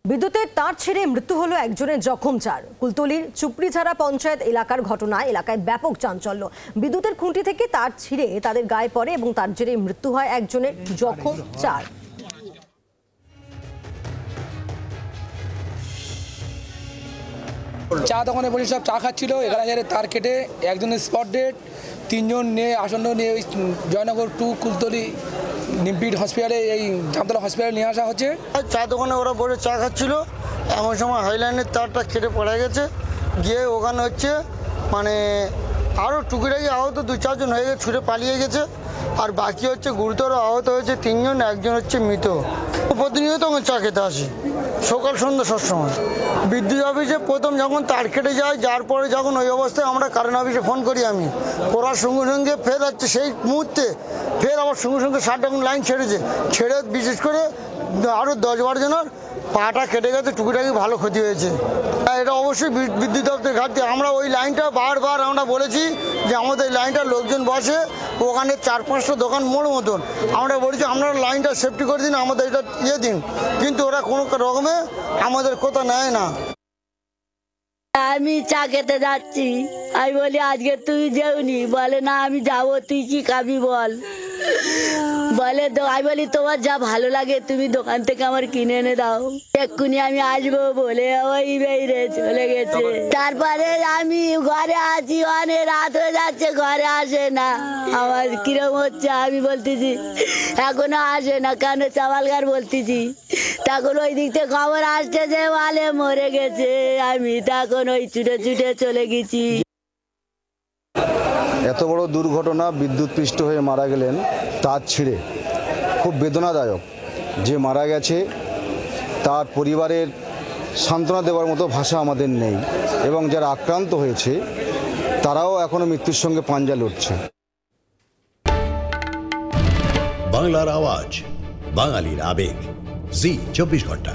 বিদ্যুতের তার ছিঁড়ে মৃত্যু হলো একজনের, জখম 4। কুলতলির চুপড়িঝাড়া পঞ্চায়েত এলাকার ঘটনা। এলাকায় ব্যাপক চাঞ্চল্য। বিদ্যুতের খুঁটি থেকে তার ছিঁড়ে তাদের গায়ে পড়ে এবং তার জেরে মৃত্যু হয় একজনের, জখম 4। চা দোকানে বসে সব চা খাচ্ছিল, 11,000 তার কেটে একজনের স্পট ডেড, 3 জন নিয়ে আসন্ন নিয়ে জয়নগর 2 কুলতলি নিমপিট হসপিটালে, এই জামতলা হসপিটালে নিয়ে আসা হচ্ছে। চা দোকানে ওরা বসে চা খাচ্ছিল, এমন সময় হাইলাইনের তারটা কেটে পড়ে গেছে, গিয়ে ওখানে হচ্ছে মানে আরও টুকিটাকি আহত 2-4 জন হয়ে গেছে, ছুটে পালিয়ে গেছে। আর বাকি হচ্ছে গুরুতর আহত হয়েছে 3 জন, একজন হচ্ছে মৃত। প্রতিনিয়ত আমার চা খেতে আসি, সকাল সন্ধ্যা সবসময়। বিদ্যুৎ অফিসে প্রথম যখন তার কেটে যায়, যার পরে যখন ওই অবস্থায় আমরা কারেন্ট অফিসে ফোন করি আমি, করার সঙ্গে সঙ্গে ফের হচ্ছে সেই মুহূর্তে ফের আবার সঙ্গে সঙ্গে 60 যখন লাইন ছেড়ে বিশেষ করে আরও 10-12 জনের পাটা কেটে গেছে, টুকিটাকি ভালো ক্ষতি হয়েছে। এটা অবশ্যই বিদ্যুৎ দপ্তরের ঘাটতি। আমরা ওই লাইনটা বারবার আমরা বলেছি যে আমাদের লাইনটা লোকজন বসে, ওখানে 4-5টা দোকান মোড় মতন, আমরা বলেছি আপনারা লাইনটা সেফটি করে দিন, আমাদের এটা দিন, কিন্তু ওরা কোনো রকমে আমাদের কথা নেয় না। আমি চা খেতে যাচ্ছি, আমি বলি আজকে তুই যেওনি, বলে না আমি যাবো, তুই কি খাবি বল। বলে আমি বলি তোমার যা ভালো লাগে তুমি দোকান থেকে আমার কিনে এনে দাও, এক্ষুনি আমি আসবো বলে ওই বেরিয়ে চলে গেছে। তারপরে আমি ঘরে আছি, অনেক রাত হয়ে যাচ্ছে, ঘরে আসে না। আমার কিরম হচ্ছে, আমি বলতেছি এখনো আসে না কেন, চাওয়ালগার বলতেছি। তখন ওই দিক থেকে খবর আসছে যে বলে মরে গেছে, আমি তখন ওই ছুটে ছুটে চলে গেছি। এত বড় দুর্ঘটনা, বিদ্যুৎ পৃষ্ঠ হয়ে মারা গেলেন তার ছিঁড়ে, খুব বেদনাদায়ক। যে মারা গেছে তার পরিবারের সান্ত্বনা দেওয়ার মতো ভাষা আমাদের নেই, এবং যারা আক্রান্ত হয়েছে তারাও এখনো মৃত্যুর সঙ্গে পাঞ্জা লড়ছে। বাংলার আওয়াজ, বাঙালির আবেগ, জি 24 ঘন্টা।